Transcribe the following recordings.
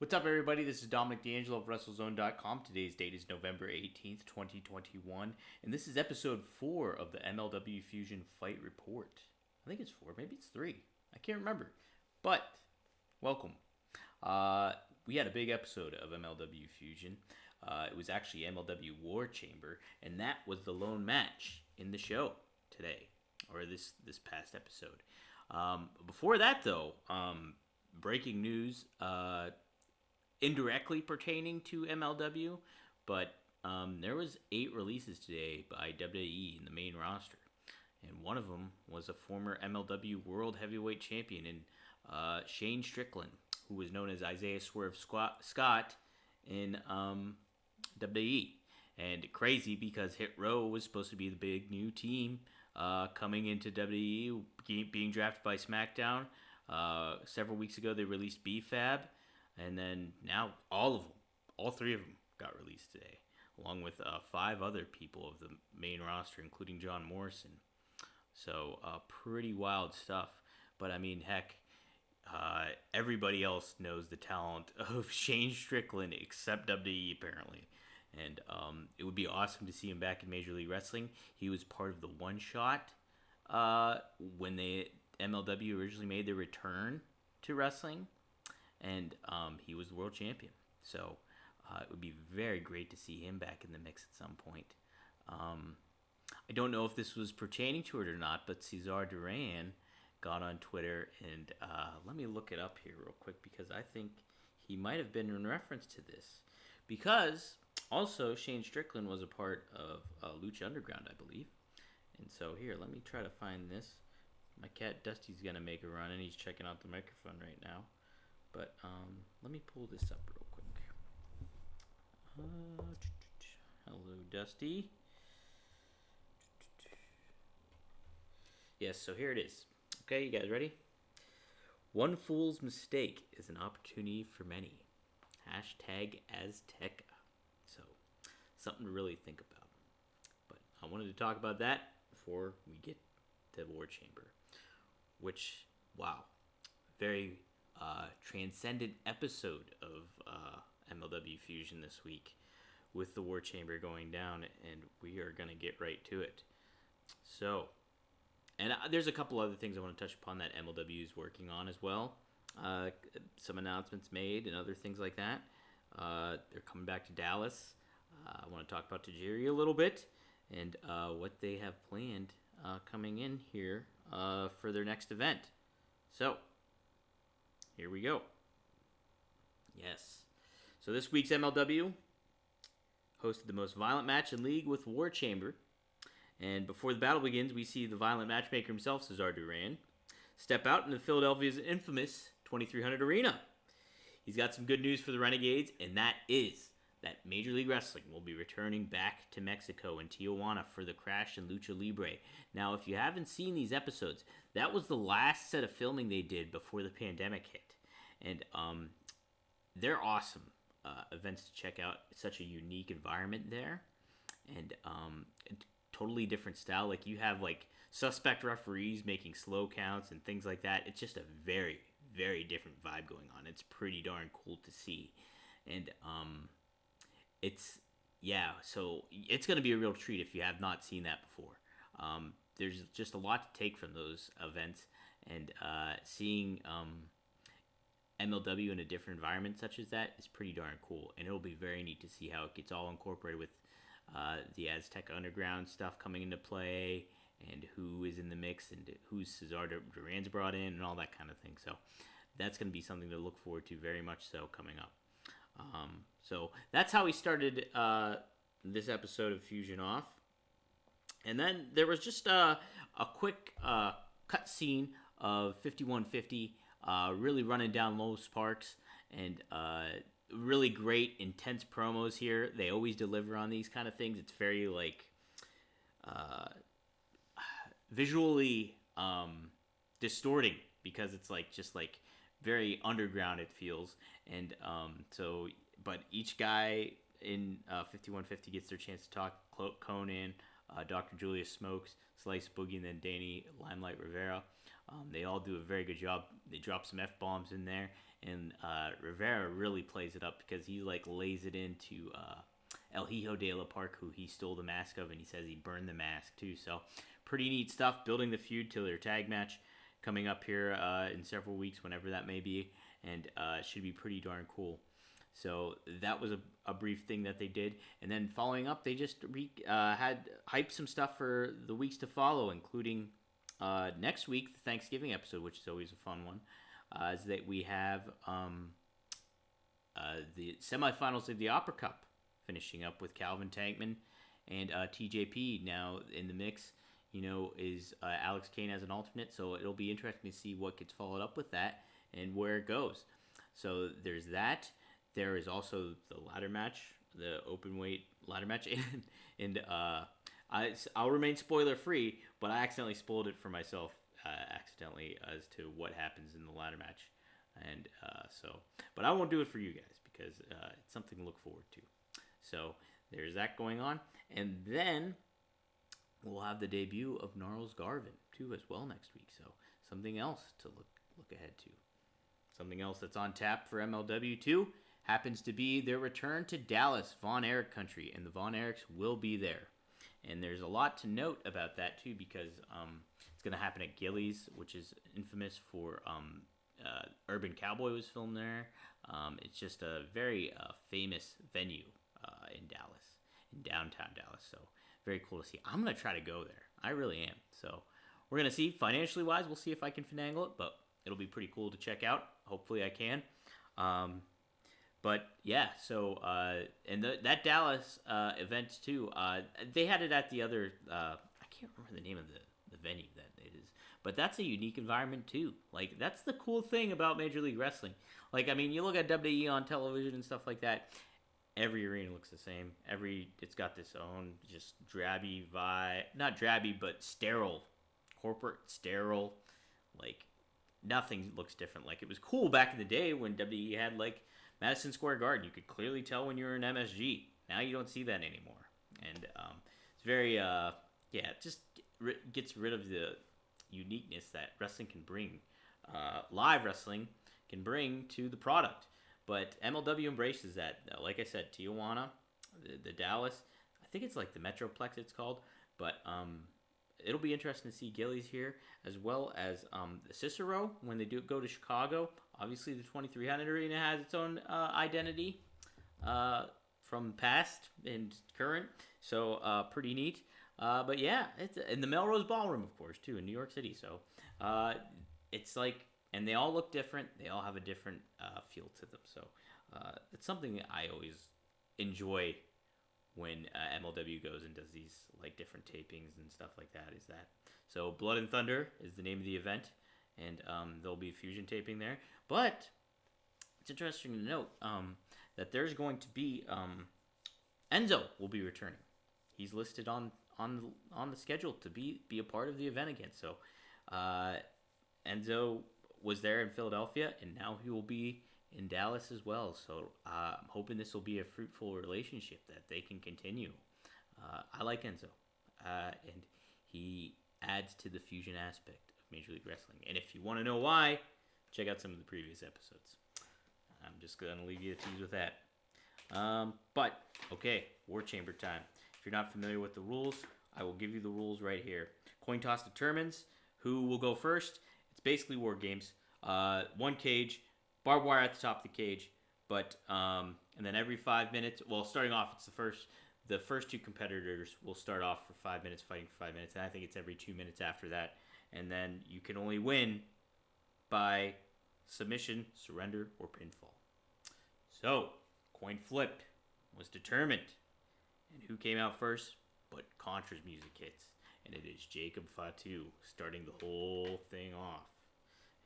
What's up, everybody? This is Dominic D'Angelo of WrestleZone.com. Today's date is November 18th, 2021, and this is episode 4 of the MLW Fusion Fight Report. I think it's 4, maybe it's 3. I can't remember. But, welcome. We had a big episode of MLW Fusion. It was actually MLW World Champion, and that was the lone match in the show today, or this past episode. Before that, though, breaking news, indirectly pertaining to MLW, but there was 8 releases today by WWE in the main roster, and one of them was a former MLW World Heavyweight Champion in Shane Strickland, who was known as Isaiah Swerve Scott in WWE. And crazy because Hit Row was supposed to be the big new team coming into WWE, being drafted by SmackDown. Several weeks ago, they released B-Fab, and then now all 3 of them got released today, along with 5 other people of the main roster, including John Morrison. So pretty wild stuff. But I mean, heck, everybody else knows the talent of Shane Strickland except WWE, apparently. And it would be awesome to see him back in Major League Wrestling. He was part of the One Shot when the MLW originally made their return to wrestling, and he was the world champion. So it would be very great to see him back in the mix at some point. I don't know if this was pertaining to it or not, but Cesar Duran got on Twitter, and let me look it up here real quick, because I think he might have been in reference to this. Because also Shane Strickland was a part of Lucha Underground, I believe. And so here, let me try to find this. My cat Dusty's going to make a run, and he's checking out the microphone right now. But let me pull this up real quick. Hello, Dusty. Yes, so here it is. Okay, you guys ready? One fool's mistake is an opportunity for many. Hashtag Azteca. So, something to really think about. But I wanted to talk about that before we get to War Chamber. Which, wow, very transcendent episode of MLW Fusion this week with the War Chamber going down, and we are going to get right to it. So, and there's a couple other things I want to touch upon that MLW is working on as well. Some announcements made and other things like that. They're coming back to Dallas. I want to talk about Tajiri a little bit and what they have planned coming in here for their next event. So, here we go. Yes. So this week's MLW hosted the most violent match in league with War Chamber. And before the battle begins, we see the violent matchmaker himself, Cesar Duran, step out into Philadelphia's infamous 2300 Arena. He's got some good news for the Renegades, and that is that Major League Wrestling will be returning back to Mexico and Tijuana for the Crash and Lucha Libre. Now, if you haven't seen these episodes, that was the last set of filming they did before the pandemic hit. And they're awesome events to check out. It's such a unique environment there. And totally different style. Like, you have, like, suspect referees making slow counts and things like that. It's just a very, very different vibe going on. It's pretty darn cool to see. And so it's going to be a real treat if you have not seen that before. There's just a lot to take from those events, and seeing MLW in a different environment such as that is pretty darn cool, and it'll be very neat to see how it gets all incorporated with the Aztec Underground stuff coming into play, and who is in the mix, and who Cesar Duran's brought in, and all that kind of thing. So that's going to be something to look forward to very much so coming up. So that's how we started this episode of Fusion off. And then there was just a quick cut scene of 5150 really running down Low Sparks, and really great, intense promos here. They always deliver on these kind of things. It's very, like, visually distorting, because it's like just like very underground, it feels. And but each guy in 5150 gets their chance to talk. Conan, Dr. Julius Smokes, Slice Boogie, and then Danny Limelight Rivera. They all do a very good job. They drop some F-bombs in there, and Rivera really plays it up because he like lays it into El Hijo de la Park, who he stole the mask of, and he says he burned the mask too. So pretty neat stuff, building the feud to their tag match coming up here in several weeks, whenever that may be, and it should be pretty darn cool. So that was a brief thing that they did, and then following up, they just had hyped some stuff for the weeks to follow, including next week, the Thanksgiving episode, which is always a fun one, is that we have the semifinals of the Opera Cup, finishing up with Calvin Tankman and TJP now in the mix. Is Alex Kane as an alternate, so it'll be interesting to see what gets followed up with that and where it goes. So there's that. There is also the ladder match, the open weight ladder match, and I'll remain spoiler free, but I accidentally spoiled it for myself as to what happens in the ladder match, and but I won't do it for you guys because it's something to look forward to. So there's that going on, and then we'll have the debut of Gnarls Garvin too as well next week. So something else to look ahead to. Something else that's on tap for MLW 2 happens to be their return to Dallas, Von Erich country, and the Von Erichs will be there. And there's a lot to note about that too, because it's going to happen at Gillies, which is infamous for Urban Cowboy was filmed there. It's just a very famous venue in Dallas, in downtown Dallas. So very cool to see. I'm going to try to go there. I really am. So we're going to see. Financially wise, we'll see if I can finagle it, but it'll be pretty cool to check out. Hopefully I can. But yeah, so and that Dallas event too, they had it at the other, I can't remember the name of the venue that it is, but that's a unique environment too. Like, that's the cool thing about Major League Wrestling. Like, I mean, you look at WWE on television and stuff like that, every arena looks the same. It's got this own just drabby vibe, not drabby, but sterile, corporate sterile, like nothing looks different. Like, it was cool back in the day when WWE had like Madison Square Garden. You could clearly tell when you were in MSG. Now you don't see that anymore. And it's very, it just gets rid of the uniqueness that wrestling can bring. Live wrestling can bring to the product. But MLW embraces that. Like I said, Tijuana, the Dallas, I think it's like the Metroplex it's called. But it'll be interesting to see Gillies here, as well as the Cicero when they do go to Chicago. Obviously, the 2300 Arena has its own identity from past and current, so pretty neat. But yeah, it's in the Melrose Ballroom, of course, too, in New York City. So it's like, and they all look different. They all have a different feel to them. So it's something that I always enjoy when MLW goes and does these like different tapings and stuff like that. Is that so? Blood and Thunder is the name of the event, and there'll be fusion taping there. But it's interesting to note that there's going to be Enzo will be returning. He's listed on the schedule to be a part of the event again. So Enzo was there in Philadelphia, and now he will be in Dallas as well. So I'm hoping this will be a fruitful relationship that they can continue. I like Enzo, and he adds to the fusion aspect of Major League Wrestling. And if you want to know why, check out some of the previous episodes. I'm just going to leave you a tease with that. But, okay, War Chamber time. If you're not familiar with the rules, I will give you the rules right here. Coin toss determines who will go first. It's basically War Games. One cage, barbed wire at the top of the cage, but and then every 5 minutes, well, starting off, it's the first two competitors will start off for 5 minutes, fighting for 5 minutes, and I think it's every 2 minutes after that. And then you can only win by submission, surrender, or pinfall. So, coin flip was determined. And who came out first? But CONTRA's music hits. And it is Jacob Fatu starting the whole thing off.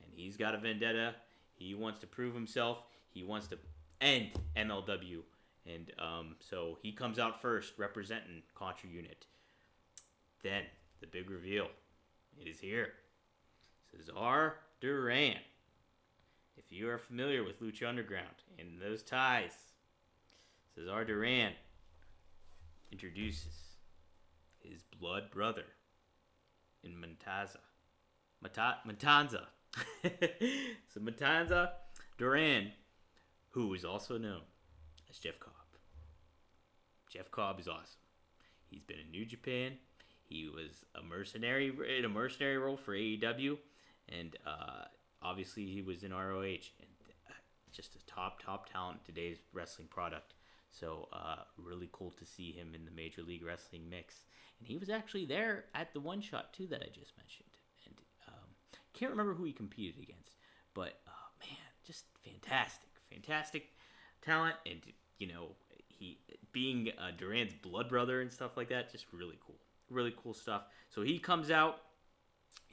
And he's got a vendetta. He wants to prove himself. He wants to end MLW. And so he comes out first representing CONTRA unit. Then, the big reveal. It is here. Cesar Duran. If you are familiar with Lucha Underground and those ties, Cesar Duran introduces his blood brother in Montaza, Matanza. So Matanza Duran, who is also known as Jeff Cobb. Jeff Cobb is awesome. He's been in New Japan. He was a mercenary in a mercenary role for AEW, and obviously he was in ROH, and just a top talent in today's wrestling product. So really cool to see him in the Major League Wrestling mix, and he was actually there at the one shot too that I just mentioned, and can't remember who he competed against, but man, just fantastic talent, and he being Duran's blood brother and stuff like that, just really cool stuff. So he comes out,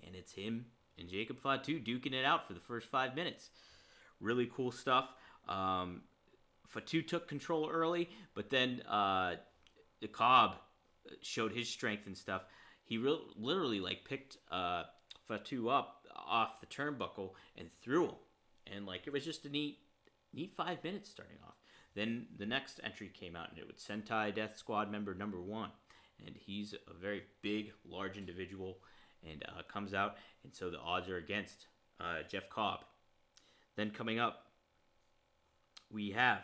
and it's him and Jacob Fatu duking it out for the first 5 minutes. Really cool stuff. Fatu took control early, but then the Cobb showed his strength and stuff. He literally picked Fatu up off the turnbuckle and threw him, and it was just a neat 5 minutes starting off. Then the next entry came out, and it was Sentai Death Squad member number 1, and he's a very big, large individual, and comes out, and so the odds are against Jeff Cobb. Then coming up, we have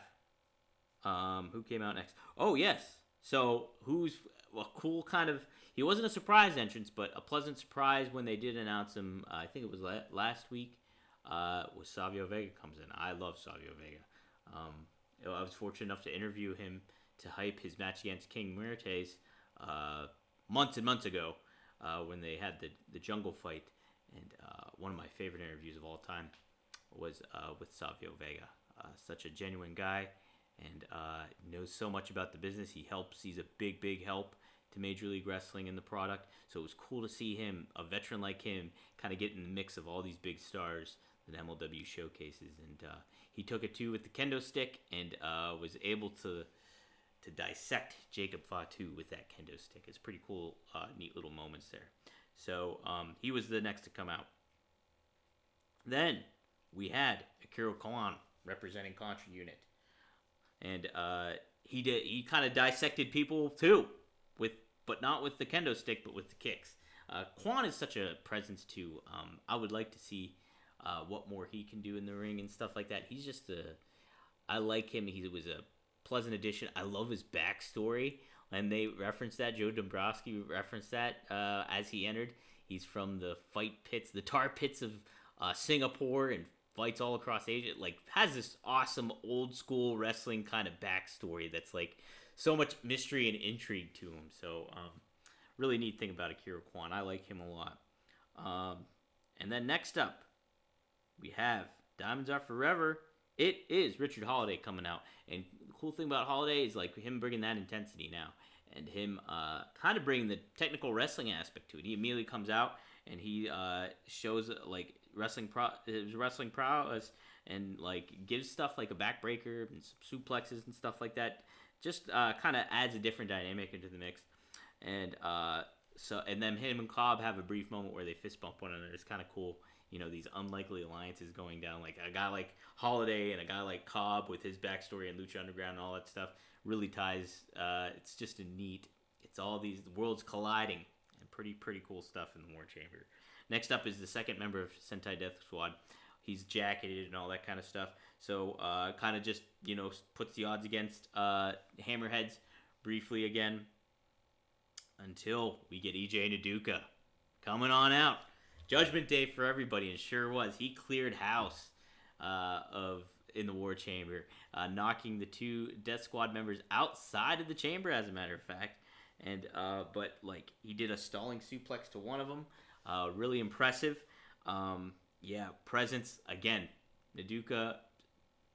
who came out next? Oh yes, so who's a cool kind of? He wasn't a surprise entrance, but a pleasant surprise when they did announce him. I think it was last week. Was Savio Vega comes in. I love Savio Vega. I was fortunate enough to interview him to hype his match against King Muertes months and months ago when they had the jungle fight. And one of my favorite interviews of all time was with Savio Vega. Such a genuine guy, and knows so much about the business. He helps. He's a big help to Major League Wrestling and the product. So it was cool to see him, a veteran like him, kind of get in the mix of all these big stars that MLW showcases. And he took it too with the kendo stick, and was able to dissect Jacob Fatu with that kendo stick. It's pretty cool, neat little moments there. So he was the next to come out. Then we had Akira Kalon representing CONTRA unit, and he kind of dissected people too, but not with the kendo stick, but with the kicks. Quan is such a presence too. I would like to see what more he can do in the ring and stuff like that. He's just I like him. He was a pleasant addition. I love his backstory, and they referenced that. Joe Dombrowski referenced that as he entered. He's from the fight pits, the tar pits of Singapore, and fights all across Asia. Has this awesome old school wrestling kind of backstory that's so much mystery and intrigue to him. So really neat thing about Akira Kwan. I like him a lot. And then next up, we have Diamonds Are Forever. It is Richard Holiday coming out. And the cool thing about Holiday is him bringing that intensity now, and him kind of bringing the technical wrestling aspect to it. He immediately comes out, and he shows his wrestling prowess, and gives stuff like a backbreaker and some suplexes and stuff like that. Just kind of adds a different dynamic into the mix. And and then him and Cobb have a brief moment where they fist bump one another. It's kind of cool. These unlikely alliances going down, a guy like Holiday and a guy like Cobb with his backstory and Lucha Underground and all that stuff really ties. It's just it's all these worlds colliding, and pretty cool stuff in the War Chamber. Next up is the second member of Sentai Death Squad. He's jacketed and all that kind of stuff. So kind of just, puts the odds against Hammerheads briefly again, until we get EJ Naduka coming on out. Judgment Day for everybody, and sure was. He cleared house in the War Chamber, knocking the two Death Squad members outside of the chamber, as a matter of fact. And but he did a stalling suplex to one of them. Really impressive. Presence again. Naduka,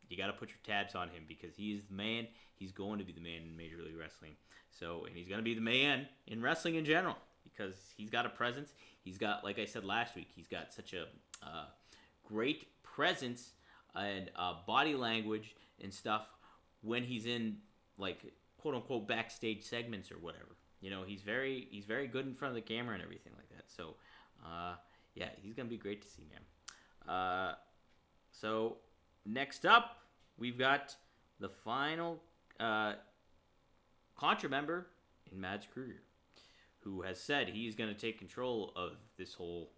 you got to put your tabs on him, because he's the man. He's going to be the man in Major League Wrestling. So, and he's going to be the man in wrestling in general, because he's got a presence. He's got, like I said last week, he's got such a great presence and body language and stuff when he's in quote unquote backstage segments or whatever. He's very good in front of the camera and everything like that. So he's gonna be great to see, man. So next up, we've got the final CONTRA member in Mads Kruger, who has said he's going to take control of this whole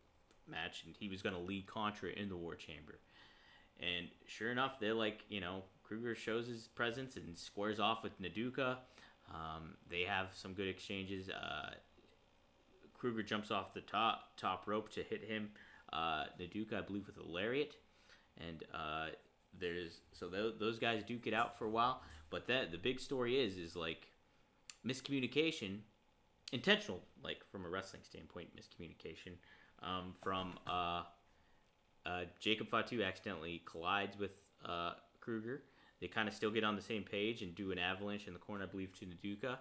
match, and he was going to lead Contra in the War Chamber. And sure enough, they're like, Kruger shows his presence and squares off with Naduka. They have some good exchanges. Kruger jumps off the top rope to hit him. Naduka, I believe, with a lariat. And those guys duke it out for a while. But the big story is like miscommunication, intentional, like from a wrestling standpoint, miscommunication from Jacob Fatu accidentally collides with Kruger. They kind of still get on the same page and do an avalanche in the corner, I believe, to Naduka.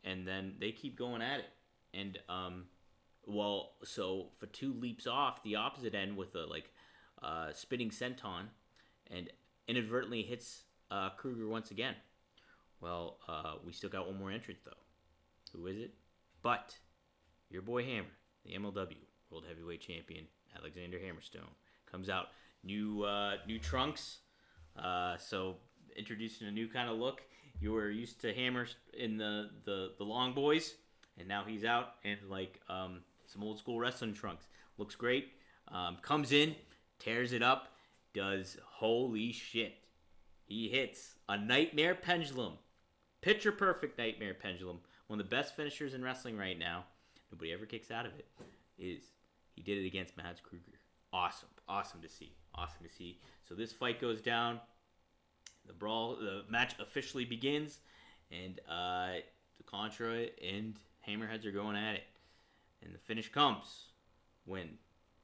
And then they keep going at it. And, so Fatu leaps off the opposite end with a spinning senton and inadvertently hits Kruger once again. Well, we still got one more entrant, though. Who is it? But your boy Hammer, the MLW World Heavyweight Champion, Alexander Hammerstone, comes out. New trunks. So introducing a new kind of look. You were used to Hammer in the long boys, and now he's out in some old school wrestling trunks. Looks great. Comes in, tears it up, does holy shit. He hits a nightmare pendulum. Picture perfect nightmare pendulum. One of the best finishers in wrestling right now. Nobody ever kicks out of it. He did it against Mads Kruger. Awesome to see. So this fight goes down. The match officially begins, and the Contra and Hammerheads are going at it. And the finish comes when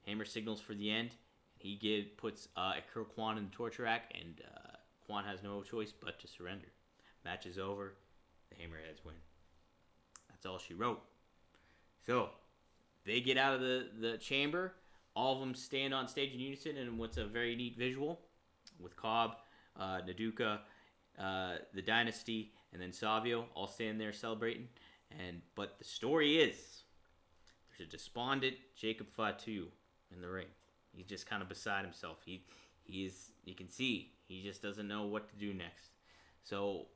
Hammer signals for the end. He puts Akira Kalon in the torture rack, and Kalon has no choice but to surrender. Match is over. The Hammerheads win. That's all she wrote. So they get out of the chamber. All of them stand on stage in unison, and what's a very neat visual with Cobb, Naduka, the Dynasty, and then Savio all standing there celebrating. But the story is there's a despondent Jacob Fatu in the ring. He's just kind of beside himself. You can see he just doesn't know what to do next. So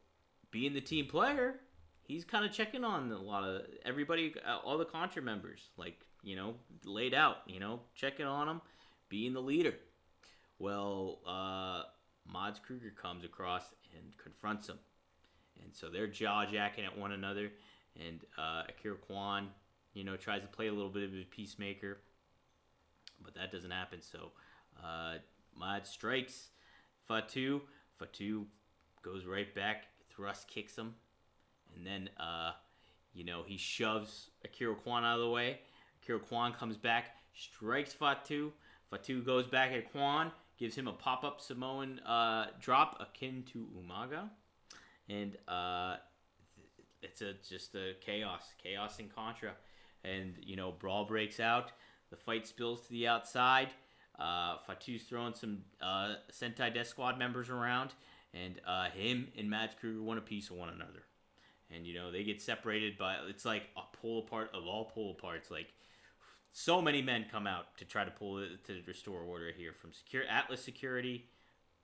being the team player, he's kind of checking on a lot of everybody, all the Contra members, laid out, checking on them, being the leader. Well, Mads Kruger comes across and confronts him. And so they're jaw-jacking at one another. And Akira Kalon, tries to play a little bit of a peacemaker. But that doesn't happen. So Mads strikes Fatu. Fatu goes right back, thrust kicks him. And then, he shoves Akira Kalon out of the way. Akira Kalon comes back, strikes Fatu. Fatu goes back at Kalon, gives him a pop-up Samoan drop akin to Umaga. And it's just a chaos in Contra. And, brawl breaks out. The fight spills to the outside. Fatu's throwing some Sentai Death Squad members around. And him and Mads Kruger want a piece of one another. And, they get separated by, it's like a pull apart of all pull aparts. Like, so many men come out to try to to restore order here from Atlas Security.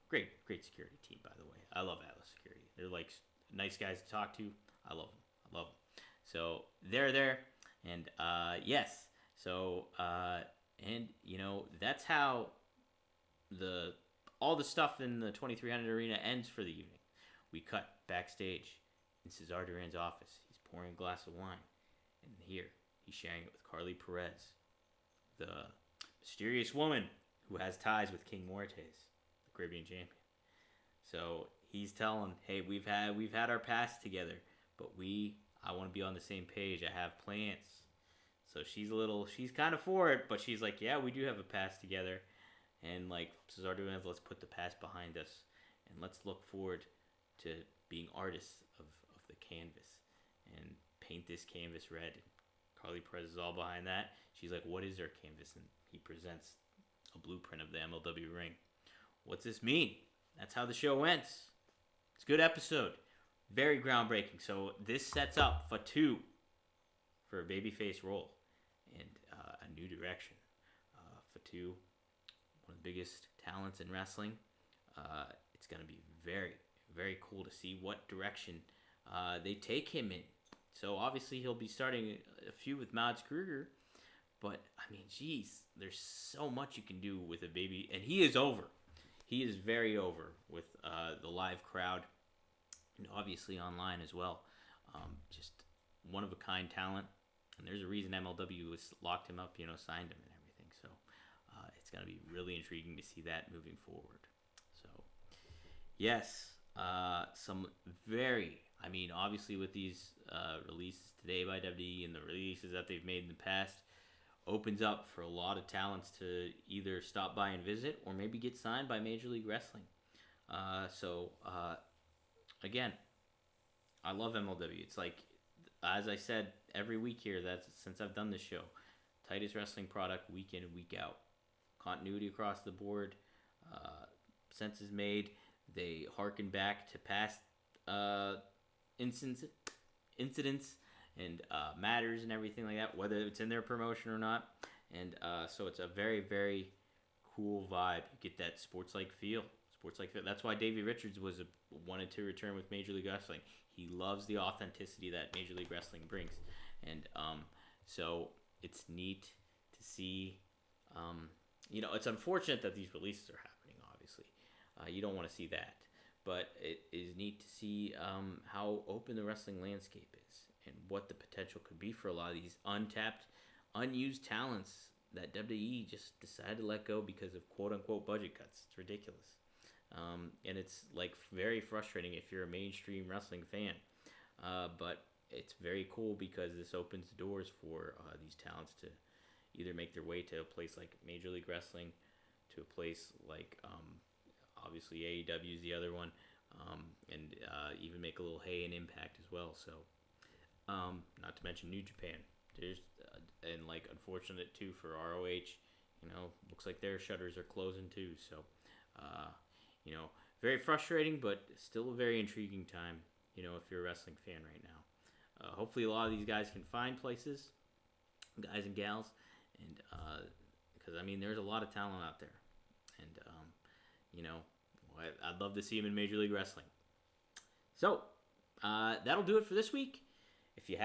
Great security team, by the way. I love Atlas Security. They're like nice guys to talk to. I love them. So they're there. And yes. So, that's how all the stuff in the 2300 arena ends for the evening. We cut backstage in Cesar Duran's office. He's pouring a glass of wine. And here, he's sharing it with Carly Perez, the mysterious woman who has ties with King Muertes, the Caribbean champion. So he's telling, hey, we've had our past together, but I want to be on the same page. I have plans. So she's kind of for it, but she's like, yeah, we do have a past together. And Cesar Duran, let's put the past behind us and let's look forward to being artists of the canvas and paint this canvas red. Carly Perez is all behind that. She's like, what is our canvas? And he presents a blueprint of the MLW ring. What's this mean? That's how the show ends. It's a good episode. Very groundbreaking. So this sets up Fatu for a babyface role and a new direction. Fatu, one of the biggest talents in wrestling. It's going to be very, very cool to see what direction they take him in. So obviously he'll be starting a feud with Mads Kruger, But I mean, geez, there's so much you can do with a baby, and he is over. He is very over with the live crowd, and obviously online as well. Just one of a kind talent, and there's a reason MLW was locked him up, signed him and everything. So it's gonna be really intriguing to see that moving forward. So yes, some very. I mean, obviously with these releases today by WWE and the releases that they've made in the past, opens up for a lot of talents to either stop by and visit or maybe get signed by Major League Wrestling. Again, I love MLW. It's like, as I said every week here, that's since I've done this show, tightest wrestling product week in and week out. Continuity across the board. Sense is made. They harken back to past incidents and matters and everything like that, whether it's in their promotion or not. And so it's a very, very cool vibe. You get that sports-like feel. That's why Davey Richards wanted to return with Major League Wrestling. He loves the authenticity that Major League Wrestling brings. And so it's neat to see. It's unfortunate that these releases are happening, obviously. You don't want to see that. But it is neat to see how open the wrestling landscape is and what the potential could be for a lot of these untapped, unused talents that WWE just decided to let go because of quote-unquote budget cuts. It's ridiculous. And it's like very frustrating if you're a mainstream wrestling fan. But it's very cool because this opens the doors for these talents to either make their way to a place like Major League Wrestling, to a place like obviously AEW is the other one, and even make a little hay and Impact as well. So, not to mention New Japan. There's and like unfortunate too for ROH. Looks like their shutters are closing too. So, very frustrating, but still a very intriguing time. If you're a wrestling fan right now. Hopefully, a lot of these guys can find places, guys and gals, and because there's a lot of talent out there, and I'd love to see him in Major League Wrestling. So that'll do it for this week. If you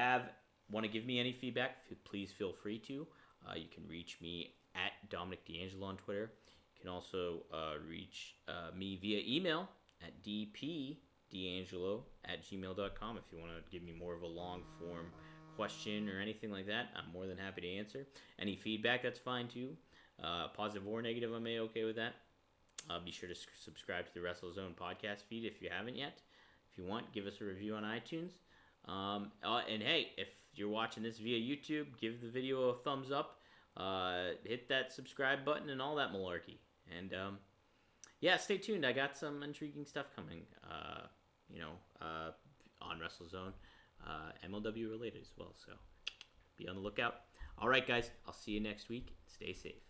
want to give me any feedback, please feel free to. You can reach me at Dominic D'Angelo on Twitter. You can also reach me via email at dpdangelo@gmail.com if you want to give me more of a long form question or anything like that. I'm more than happy to answer. Any feedback, that's fine too. Positive or negative, I'm okay with that. Be sure to subscribe to the WrestleZone podcast feed if you haven't yet. If you want, give us a review on iTunes. And hey, if you're watching this via YouTube, give the video a thumbs up. Hit that subscribe button and all that malarkey. And stay tuned. I got some intriguing stuff coming. On WrestleZone, MLW related as well. So be on the lookout. All right, guys. I'll see you next week. Stay safe.